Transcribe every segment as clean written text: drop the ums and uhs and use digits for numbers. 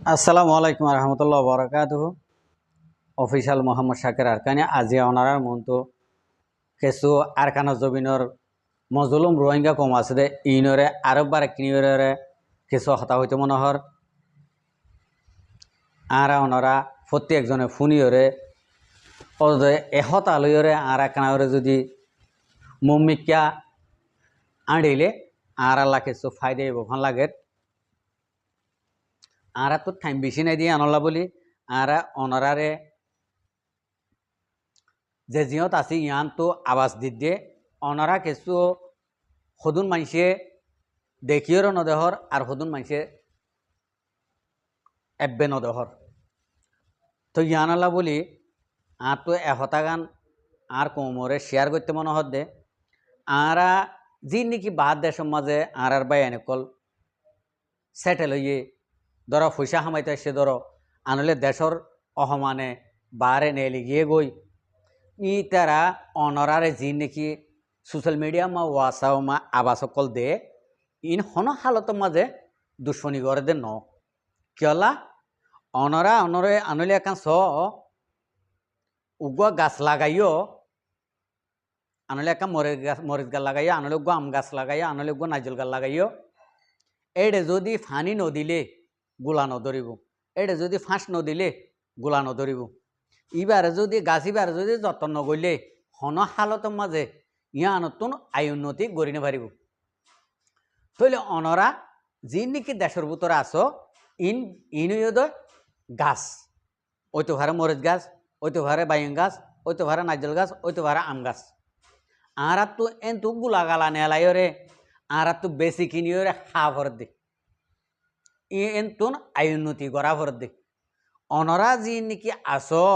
আসসালামু আলাইকুম রহমতুল্লাহ বরকাতুহ। অফিসিয়াল মোহাম্মদ শাকির আরকানি আজি অনারার মতো কিছু আরকানা জবিনর মজলুম রোহিঙ্গা কম আছে দে ইনরে আরব বার কিনিরে কিছু হতা হইতে মনোহর আরা অনারা প্রত্যেকজনে ফুনিয়রে অদে এহতা লইরে আর কানারে যদি মম্মিকা আঁড়িলে আর আল্লাহ কিছু ফায়দা বখন লাগে আর তো টাইম বেশি নাই দিয়ে আনলা বলি আর অনারারে যে জিহত আছে ইয়ান তো আওয়াজ দিতে অনারা কিছু সদুন মানুষে দেখিও নদেহর আর সদুন মানুষে এব্বে নদেহর তো ইয়ান আল্লাহ বলি আর তো এহতা গান আর কোমরে শেয়ার করতে মনে হত দে আরা যি নাকি বাহার দেশের মাঝে আর বাই এনেকল সেটেল হইয়ে ধরো পয়সা হামাইতে আসছে ধরো আনলে দেশর অহমানে বারে নেলি গিয়ে গই ই তারা অনরারে যি নাকি সোশ্যাল মিডিয়া মা ওয়াসাও মা আবাস সকল দে ইন হন হালতের মাঝে দুশ্মনী করে দে ন কিয়লা অনরা অনরে আনলে একান স উগুয়া গাছ লাগাইও আনলে একা মরিচ গাছ লাগাইও আনলে উগুয়া আম গাছ লাগাইও আনলে উগুয়া নাইজল গাছ লাগাইও এডে যদি ফানি নদিলে গোলা নধরিব এডে যদি ফাঁস নদিলে গোলা নধরিব ইবারে যদি গাছ ইবারে যদি যত্ন নগরলে হন হালতের মাঝে ইয়া নতুন আয় উন্নতি গড়ি নেপারিব তৈলে অনরা যি নাকি দেশের ভিতরে আছো ইনদ গাছ ওইতো ভারে মরিচ গাছ ওইতো ভারে বাইং গাছ ওইতো ভারে নাইজল গাছ ওইতো ভারে আম গাছ আর তো এন্তু গুলা গালা নেলাইও রে আর তো বেশি কিনিও রে হা ভর দে এন্তুন আয় উন্নতি করা ভর দে অনরা যি নাকি আছো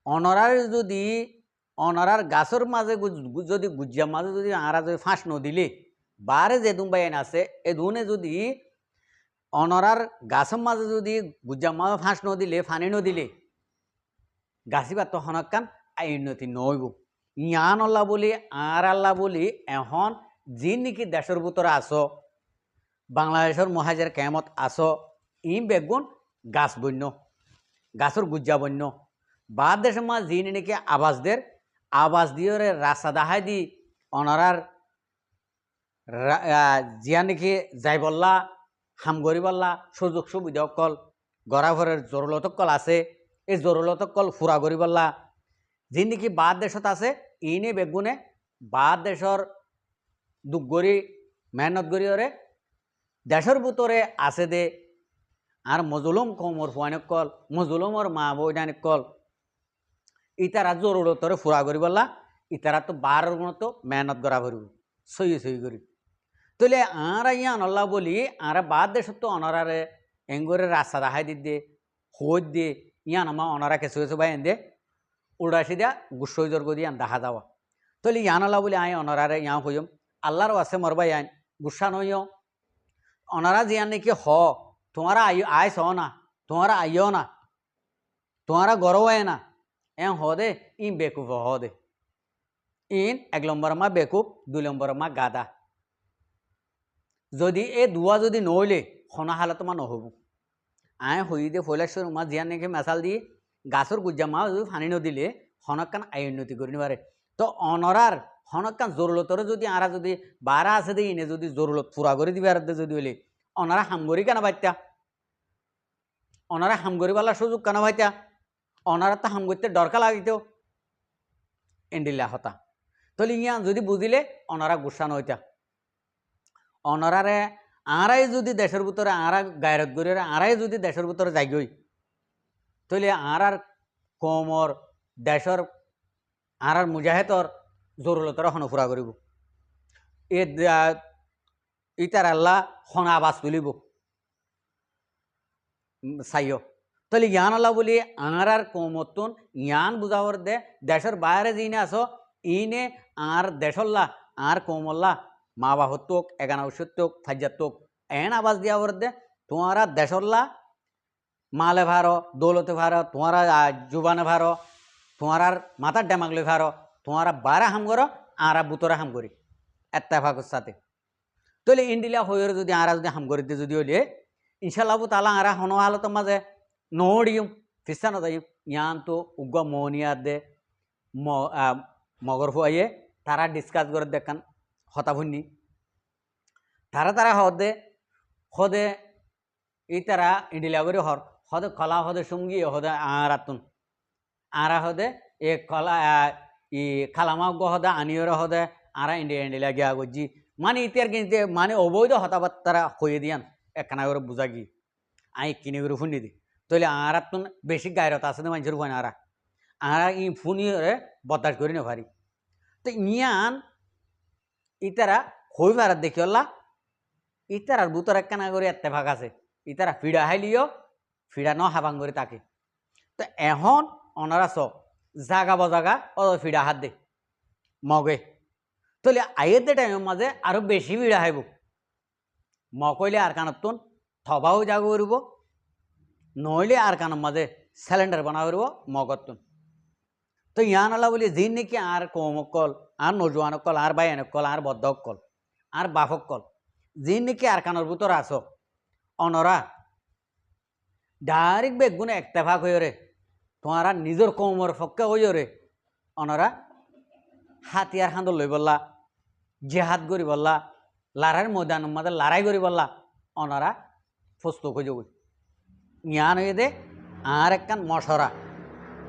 অনরার যদি অনরার গাছের মাঝে যদি গুজিয়া মাঝে যদি আরা যদি ফাঁস নদিলে বারে যে দুম বাইন আছে এ দুনে যদি অনরার গাছের মাঝে যদি গুজিয়া মাঝে ফাঁস নদিলে ফানি নদিলে গাছিবার তো হনকান আই উন্নতি নইব ইয়ান আল্লাহ বলি আর আল্লাহ বলি এখন যি নাকি দেশের ভিতরে আছো বাংলাদেশের মহাজের কেমত আছো ই বেগুন গাছ বন্য গাছের গুজ্জা বন্য বা দেশের মা যি নাকি আবাস দিয়ে রাস্তা দাহাই দি অনারার জিয়া নাকি যাই বললা হামগরি বললা সুযোগ সুবিধা অকল গড়াভরের জরুলত কল আছে এই জরুলত কল ফুরা করি বললা যি নাকি বাদ দেশত আছে ইনে বেগুনে বাদ দেশর দুঃগরি মেহনত করি ওরে দেশের ভিতরে আছে দে আর মজলুম কমর ফুয়ানিক কল মজলুমর মা বৈনানিক কল ইতারা জরুরতরে ফুরা করি বললা ইতারা তো বারোর মতো মেহনত করা ভরব সই করি তাহলে আরা ইয়ান আল্লাহ বলি আরা বাদ দেশ তো অনারারে এঙ্গরে রাস্তা দেখাই দে হই দে ইয়ান আমা অনারা কিছু কিছু বাই দে উড়াসি দিয়া গুসই জর্গ দিয়ে দেখা যাওয়া তাহলে ইয়ান আল্লাহ বলি আয় অনারারে ইয়া হইম আল্লাহরও আছে মরবাই আইন গুসা নইও অনারা জিয়ান নাকি তোমারা আইস না তোমারা আইও না তোমারা গরও আয় না এম দে ইন বেকুফ দে ইন 1 নম্বর মা বেকুফ 2 নম্বর মা গাদা যদি এ দুয়া যদি নইলে হনা হালত মা নহব আয় হই দে ফৈলাশ্বর মা জিয়ান নাকি মেশাল দিয়ে গাছর গুজ্জা মা যদি ফানি নদিলে হনকান আয় উন্নতি করি নিবারে তো অনরার হনকান জরুরতরে যদি আরা যদি বারা আছে দে ইনে যদি জরুরত পুরা করে দিবে আর যদি হইলে অনারা হামগরি কেন বাইত্যা অনারা হামগরি বলার সুযোগ কেন বাইত্যা অনারা তো হাম করতে দরকার লাগিত এন্ডিল্লা হতা তাহলে ইয়া যদি বুঝিলে অনারা গুসা নইতা অনারারে আরাই যদি দেশের ভিতরে আরা গায়রত করি আরাই যদি দেশের ভিতরে যাই গই তাহলে আর কমর দেশের আর মুজাহেদর জরুরতরে হনফুরা করিব এ ইতার আল্লাহ হনা আবাস তুলিব চাইও তাহলে ইয়ান আল্লাহ বলি আর কমতন ইয়ান বুঝাবর দে দেশের বাইরে যিনি আছো ইনে আর দেশল্লা আর কমল্লা মা বাহত্তক 91 ফাজ্জাত্তক এন আবাস দিয়াবর দে তোমারা দেশল্লা মালে ভারো দৌলতে ভারো তোমারা জুবানে ভারো তোমার মাথার ডেমাগলে ভারো তোমারা বারা হাম করো আর বুতরা হাম করি এত্তেফাকর সাথে তাহলে ইন্ডিলা হয়ে যদি আর যদি হাম করিতে যদি হইলে ইনশাআল্লাহ তাআলা আরা হনো হালত মাঝে নড়িয়ম ফিসানো যাইম ইয়ান তো উগ্র মনিয়ার দে মগর ফুয়াইয়ে তারা ডিসকাস করে দেখান হতাভুন্নি তারা হদে হদে ই তারা ইন্ডিলাগরি হর হদে কলা হদে সঙ্গী হদে আরাতুন আরা হদে এ কলা ই খালামা হদে আনিয়র হদে আরা ইন্ডিয়া গিয়া গজি মানে ইতিয়ার কিন্তু মানে অবৈধ হতাবার্তারা হয়ে দিয়ান একখানা করে বুঝা গি আই কিনে করে ফুনি দি তাহলে আরাতুন বেশি গায়রত আছে না মানুষের ফোন আরা ই ফুনিয়ে বদাস করি না পারি তো ইয়ান ইতারা হই পারার দেখি ওল্লা ইতারার বুতর একখানা করে এত্তেফাক আছে ইতারা ফিডা হাইলিও ফিডা ন হাবাং করে তাকে তো এখন অনারা চ জাগা বজাগা ও ফিডা হাত দে মগে তাহলে আইয়ের দে টাইমের মাঝে আরো বেশি ফিডা হাইব মকইলে আর কানতন থবাও জাগ করব নইলে আর কানের মাঝে সিলিন্ডার বানা করব মগতন তো ইয়ান আল্লাহ বলি যিন নাকি আর কমকল আর নজওয়ানকল আর বাইনকল আর বদ্ধকল আর বাফকল যিন নাকি আর কানের ভিতর আস অনরা ডাইরেক্ট বেগুনে একতেফাক হয়ে রে তোমারা নিজের কমর পক্ষে হয়ে রে অনরা হাতিয়ার খান্দ লই বললা জেহাদ করি বললা লড়াইয়ের ময়দানের মাঝে লড়াই করি বললা অনরা প্রস্তুত হয়ে যাবে ইয়ান হয়ে দে আর একখান মশরা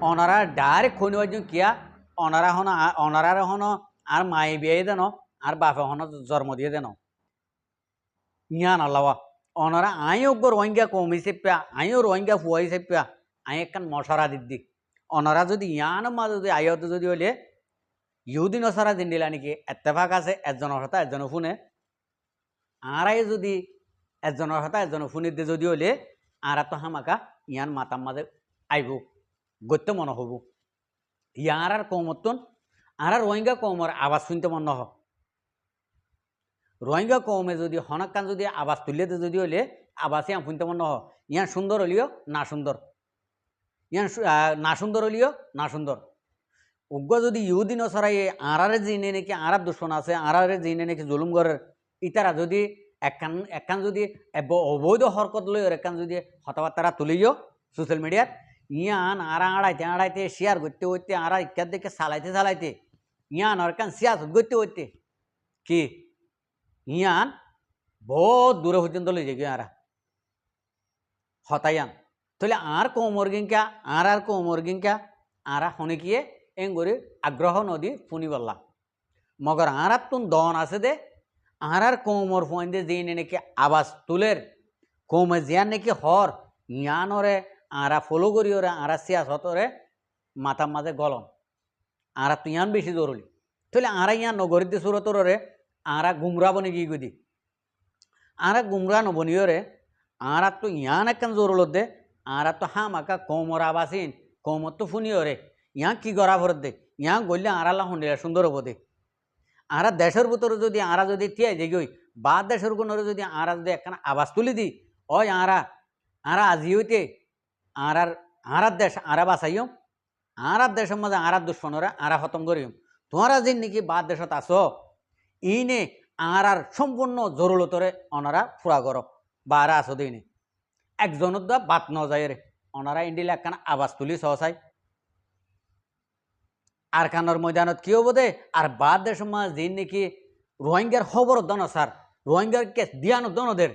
অনারা ডাইরেক্ট খুনি হয়েছেন কিয়া অনারা হন অনারার হন আর মাই বিয়ে দেন আর বাপে হন জন্ম দিয়ে দেন ইয়ান আল্লাহ অনারা আইও রোহিঙ্গা কম হিসেবে আইও রোহিঙ্গা ফুয়া হিসেবে আই একখান মশরা দিদি অনারা যদি ইয়ান মা যদি আইতে যদি হলে ইহুদি নসারা দিন দিলা নাকি এত্তেফাক আছে একজনের হতা একজন ফুনে আরাই যদি একজনের হতা একজন ফুনে দিয়ে যদি হলে আর তো হামাকা ইয়ান মাতার মাঝে আইব গত্য মনে হব ইয়ার আর কৌমতন আর রোহিঙ্গা কৌমর আওয়াজ শুনতে মনে হ রোহিঙ্গা কৌমে যদি হনাক্কান যদি আওয়াজ তুলে যদি হলে আওয়াজে শুনতে মনে হ ইয়ান সুন্দর হলিও না সুন্দর ইয়ান না সুন্দর হলিও না সুন্দর উগ্র যদি ইহুদি নছড়াই আরারে জিনে নাকি আরার দুশ্মন আছে আরারে জিনে নাকি জুলুম গড়ের ইতারা যদি একখান যদি অবৈধ হরকত লই একখান যদি হতাবার্তারা তুলিও সোশ্যাল মিডিয়াত ইয়ান আড়া আড়াইতে শেয়ার করতে করতে আড়া ইত্যাদ দেখে চালাইতে ইয়ান আর কান সিয়াসত করতে করতে কি ইয়ান বহুত দূরে পর্যন্ত লই যাবে আরা হতায়ান তাহলে আর কৌমর গিঙ্কা আর কৌমর গিঙ্কা আরা হনিকিয়ে এঙ্গরি আগ্রহ নদী ফুনি বললা মগর আরার তুন দন আছে দে আর কৌমর ফোন দে যে নাকি আওয়াজ তুলের কৌমে জিয়ান নাকি হর ইয়ানরে আরা ফলো করি ওরে আরা সিয়াসতরে মাথার মাঝে গলন আরা তো ইয়ান বেশি জরুরি তাহলে আরা ইয়ান নগরীতে সুরতরে আরা গুমরা বনে গিয়ে গুদি আরা গুমরা নবনীয়রে আরা তো ইয়ান একখান জরুল দে আরা তো হামাকা কৌমর আবাসিন কৌমর তো ফুনিওরে ইয়া কি গড়া ভরত দে ইয়া গড়লে আরাল্লা হন্ডিলা সুন্দর হব দে আরা দেশের ভিতরে যদি আরা যদি তিয়াই যে গই বাদ দেশের কোনরে যদি আরা যদি একখানা আওয়াজ তুলি দি ওই আরা আজি হইতে আরার দেশ আরা বাঁচাইম আরার দেশের মাঝে আরার দুশ্মনরে আরা খতম করিম তোমরা যে নাকি বাদ দেশত আছো ইনে আরার সম্পূর্ণ জরুরতরে অনারা ফুরা করো বা আরা আছো দিনে একজনের দা বাত ন যায় রে অনারা ইন্ডিলা একখানা আওয়াজ তুলি সহসাই আর কানোর ময়দানত কি হবো দে আর বাদ দেশ মাঝ দিন নাকি রোহিঙ্গার খবর দন স্যার রোহিঙ্গার কেস দিয়ানো দনদের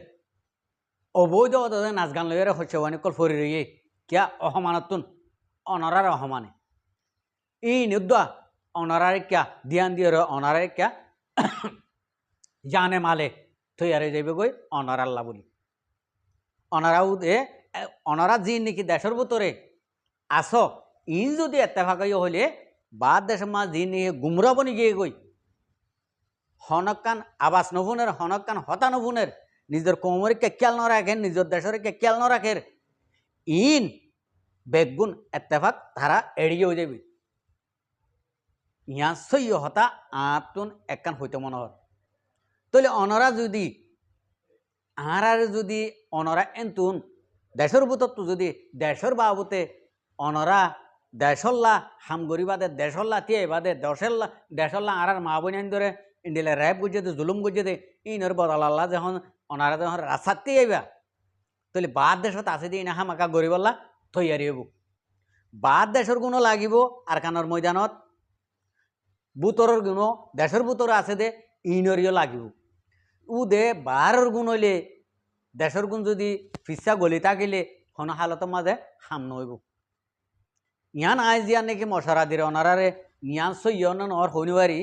অবৈধ নাচ গান লইয়ারে হচ্ছে অনেকল ফরি রইয়ে কিয়া অসমানতুন অনরার অসমানে ই নিউদ্দা অনরারে কিয়া দিয়ান দিয়ে অনারে কিয়া জানে মালে থইয়ারে যাইবে গই অনারাল্লা বলি অনারাও দে অনারা যি নাকি দেশের ভিতরে আস ইন যদি এত্তেফাকাই হলে বাদ দেশের মা যি নিয়ে গুমরা বনি গিয়ে গই হনকান আবাস নভুনের হনকান হতা নভুনের নিজের কোমরকে খেয়াল ন রাখেন নিজের দেশের খেয়াল ন রাখের ইন বেগুন এত্তেফাক তারা এড়িয়ে হয়ে যাবে ইয়া সই হতা আতুন একখান হইতে মনে হয় তাহলে অনরা যদি আর যদি অনরা এন্তুন দেশের ভিতর যদি দেশের বাবুতে অনরা দেশল্লা হামগরি বাদে দেশল্লা টিয়ে বাদে দেশল্লা আর মা বোন ধরে ইন্ডিয়া র্যাব গুজে দে জুলুম গুজে দে ইনর বদল আল্লাহ যখন ওনারা যখন রাস্তাতে আইবা তাহলে বাদ দেশত আছে দিয়ে না হামাকা গরিবল্লা তৈয়ারি হব বাদ দেশের গুণও লাগিব আর কানোর ময়দানত বুতরের গুণও দেশের বুতর আছে দে ইনরিও লাগিব উ দে বাহারের গুণ হইলে দেশের গুণ যদি ফিসা গলি থাকিলে হন হালতের মাঝে সামনে হইব ইয়ান আইজ ইয়ান নাকি মশারা দিরে অনারারে ইয়ান সইয়ন নর শনিবারি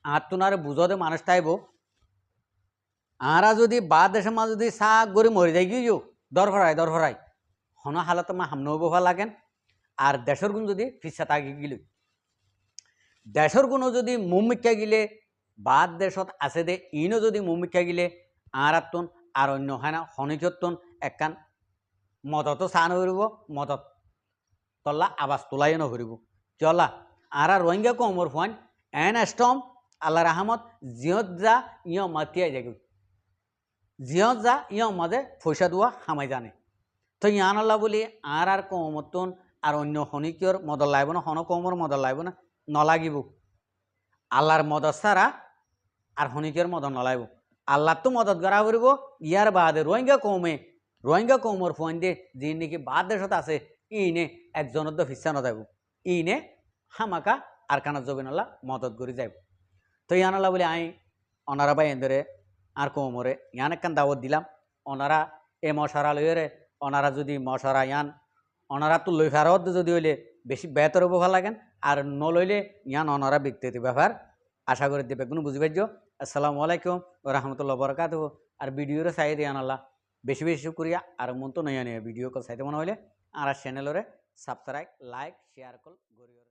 আত্মনারে বুঝতে মানুষ টাইব আরা যদি বাদ দেশের মাঝে যদি শাক গড়ি মরি যাই গিয়েও দর ভরাই হন হালত মা হামনে হইব ভাল লাগেন আর দেশের গুণ যদি ফিসা থাকি গিলে দেশের গুণও যদি মুমিকা গিলে বাদ দেশত আছে দে ইনও যদি মুমিকা গিলে আরাতন আর অন্য হয় না হনিকতন একখান মদত চান হরিব মদত তল্লা আবাস তোলাই নহরিব চলা আর রোহিঙ্গা কমর ফুয়ান এন স্টম আল্লাহ রাহমত জিয়ত যা ইয় মাতিয়াই যাবে জিয়ত যা ইয় মাঝে পয়সা দেওয়া হামাই জানে তো ইয়ান আল্লাহ বলি আর কমতন আর অন্য হনিকর মদত লাগব না হন কমর মদত লাগব না নলাগিব আল্লাহর মদত ছাড়া আর হনিকের মদত নলাইব আল্লাহ তো মদত করা করব ইয়ার বাদে রোহিঙ্গা কৌমর ফোন দিয়ে যে নাকি বাদ দেশত আছে ইনে একজনের ফিসা নযাব ইনে হামাকা আর কানত জবিনল্লা মদত করে যাইব তো ইয়ানল্লা বলে আই অনারা বাই এন্দরে আর কৌমরে ইয়ান একখান দাওয়াত দিলাম ওনারা এ মশারা লইরে ওনারা যদি মশারা ইয়ান ওনারা তো লই ফেরত যদি হইলে বেশি বেতর হবো ভাল লাগেন আর নলইলে ইয়ান ওনারা ব্যক্তিগত ব্যাপার আশা করি দেবে কোনো বুঝি পাইছ আসসালামু আলাইকুম ও রহমতুল্লাহ বরকাত আর ভিডিওরে চাই দিয়ে আনাল্লাহ বেশি বেশি করিয়া আর মন তো নয় ভিডিও কল চাইতে মনে হইলে আর চ্যানেলরে সাবস্ক্রাইব লাইক শেয়ার কল গড়িয়ে